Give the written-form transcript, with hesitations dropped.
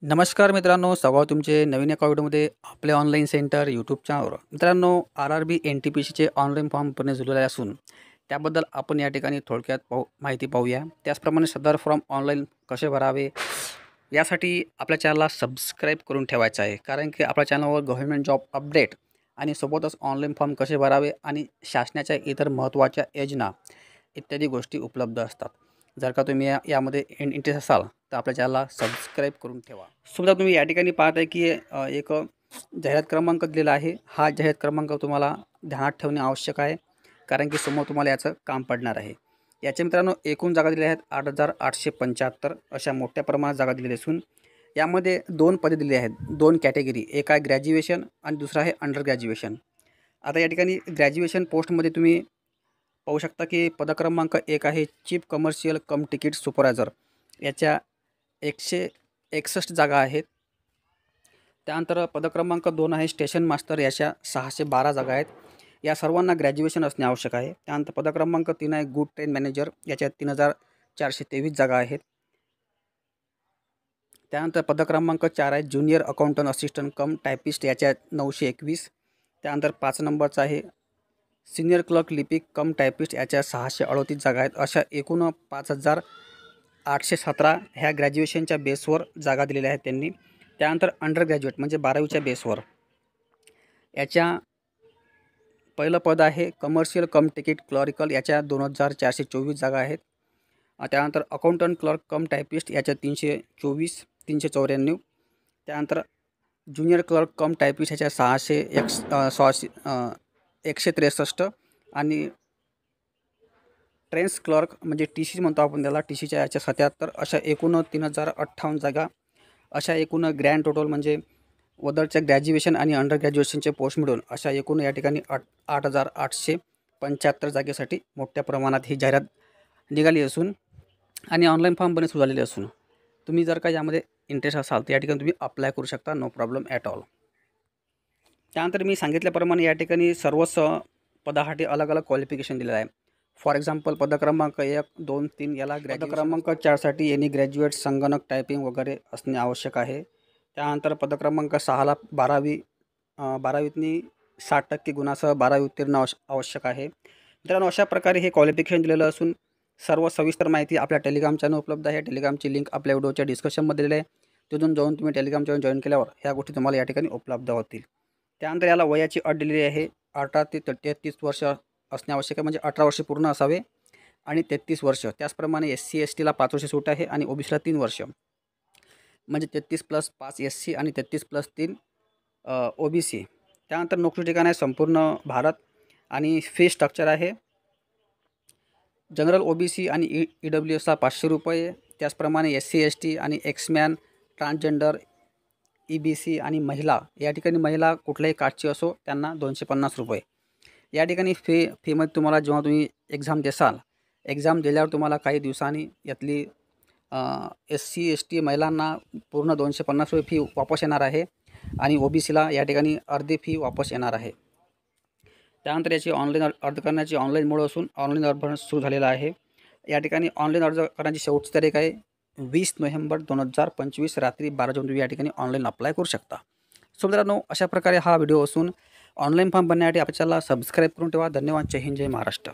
नमस्कार मित्रांनो, स्वागत तुमचे नवीन एका व्हिडिओमध्ये आपले ऑनलाईन सेंटर यूट्यूब चॅनलवर. मित्रांनो, RRB NTPCचे ऑनलाईन फॉर्म भरणे झालेले असून त्याबद्दल आपण या ठिकाणी थोडक्यात माहिती पाहूया. त्याचप्रमाणे सदर फॉर्म ऑनलाईन कसे भरावे यासाठी आपल्या चॅनलला सबस्क्राईब करून ठेवायचं आहे, कारण की आपल्या चॅनलवर गव्हर्नमेंट जॉब अपडेट आणि सोबतच ऑनलाईन फॉर्म कसे भरावे आणि शासनाच्या इतर महत्त्वाच्या योजना इत्यादी गोष्टी उपलब्ध असतात. जर का तुम्ही यामध्ये इंटरेस्ट असाल तर आपल्या चॅनलला सबस्क्राईब करून ठेवा. समजा तुम्ही या ठिकाणी पाहत आहे की एक जाहिरात क्रमांक दिलेला आहे. हा जाहिरात क्रमांक तुम्हाला ध्यानात ठेवणे आवश्यक आहे, कारण की समोर तुम्हाला याचं काम पडणार आहे. याच्या मित्रांनो एकूण जागा दिलेल्या आहेत 8,875 अशा मोठ्या प्रमाणात जागा दिलेल्या असून यामध्ये 2 पदे दिली आहेत, 2 कॅटेगरी. एक आहे ग्रॅज्युएशन आणि दुसरा आहे अंडर ग्रॅज्युएशन. आता या ठिकाणी ग्रॅज्युएशन पोस्टमध्ये तुम्ही पाहू शकता की पदक्रमांक 1 आहे चीफ कमर्शियल कम तिकीट सुपरवायझर. याच्या 161 जागा आहेत. त्यानंतर पदक्रमांक 2 आहे स्टेशन मास्टर, याच्या 612 जागा आहेत. या सर्वांना ग्रॅज्युएशन असणे आवश्यक आहे. त्यानंतर पदक्रमांक 3 आहे गुड ट्रेन मॅनेजर, याच्यात 3,423 जागा आहेत. त्यानंतर पदक्रमांक 4 आहे ज्युनियर अकाउंटंट असिस्टंट कम टायपिस्ट, याच्यात 921. त्यानंतर 5 नंबरचा आहे सिनियर क्लर्क लिपिक कम टायपिस्ट, याच्या 638 जागा आहेत. अशा एकूण 5,817 ह्या ग्रॅज्युएशनच्या बेसवर जागा दिलेल्या आहेत त्यांनी. त्यानंतर अंडर ग्रॅज्युएट म्हणजे 12वीच्या बेसवर याच्या पहिलं पद आहे कमर्शियल कम तिकीट क्लरिकल, याच्या 2,424 जागा आहेत. त्यानंतर अकाउंटंट क्लर्क कम टायपिस्ट, याच्या 394. त्यानंतर ज्युनियर क्लर्क कम टायपिस्ट, याच्या 163 आणि ट्रेन्स क्लर्क म्हणजे TC म्हणतो आपण त्याला, TCच्या याच्या 77. अशा एकूण 3,058 जागा. अशा एकूण ग्रँड टोटल म्हणजे वदरच्या ग्रॅज्युएशन आणि अंडर ग्रॅज्युएशनचे पोस्ट मिळून अशा एकूण या ठिकाणी 8,875 जागेसाठी मोठ्या प्रमाणात ही जाहिरात निघाली असून आणि ऑनलाईन फॉर्म पण सुरू झालेले असून तुम्ही जर का यामध्ये इंटरेस्ट असाल तर या ठिकाणी तुम्ही अप्लाय करू शकता, नो प्रॉब्लेम ॲट ऑल. त्यानंतर मी सांगितल्याप्रमाणे या ठिकाणी सर्वच पदासाठी अलग अलग क्वालिफिकेशन दिलेलं आहे. फॉर एक्झाम्पल पदक्रमांक 1, 2, 3 याला पदक्रमांक 4साठी एनी ग्रॅज्युएट संगणक टायपिंग वगैरे असणे आवश्यक आहे. त्यानंतर पदक्रमांक 6ला 12वीतनी 60% गुणासह 12वी उत्तीर्ण आवश्यक आहे. मित्रांनो, अशा प्रकारे हे क्वालिफिकेशन दिलेलं असून सर्व सविस्तर माहिती आपल्या टेलिग्राम चॅनल उपलब्ध आहे. टेलिग्रामची लिंक आपल्या व्हिडिओच्या डिस्क्रिप्शनमध्ये दिलेली आहे. तिथून जाऊन तुम्ही टेलिग्राम चॅनल जॉईन केल्यावर ह्या गोष्टी तुम्हाला या ठिकाणी उपलब्ध होतील. त्यानंतर याला वयाची अट दिलेली आहे 18 ते 33 वर्ष असणे आवश्यक आहे, म्हणजे 18 वर्ष पूर्ण असावे आणि 33 वर्ष. त्याचप्रमाणे SC STला 5 वर्ष सूट आहे आणि OBCला 3 वर्ष, म्हणजे 33+5 SC आणि 33+3 OBC. त्यानंतर नोकरी ठिकाण आहे संपूर्ण भारत आणि फी स्ट्रक्चर आहे जनरल OBC आणि EWSला 500 रुपये. त्याचप्रमाणे SC ST आणि एक्समॅन, ट्रान्सजेंडर, EBC आणि महिला, या ठिकाणी महिला कुठल्याही कास्टची असो त्यांना 250 रुपये. या ठिकाणी फीमध्ये तुम्हाला जेव्हा तुम्ही एक्झाम देसाल, एक्झाम दिल्यावर तुम्हाला काही दिवसांनी यातली SC ST महिलांना पूर्ण 250 रुपये फी वापस येणार आहे आणि OBCला या ठिकाणी अर्धी फी वापस येणार आहे. त्यानंतर याची ऑनलाईन अर्ज करण्याची ऑनलाईन मोड असून ऑनलाईन अर्ज सुरू झालेला आहे. या ठिकाणी ऑनलाईन अर्ज करण्याची शेवटची तारीख आहे 20 नोव्हेंबर 2025 रात्री 12 तुम्ही या ठिकाणी ऑनलाईन अप्लाय करू शकता. सो मित्रांनो, अशा प्रकारे हा व्हिडिओ असून ऑनलाईन फॉर्म भरण्यासाठी आपल्या चॅनलला सबस्क्राईब करून ठेवा. धन्यवाद. जय हिंद, जय महाराष्ट्र.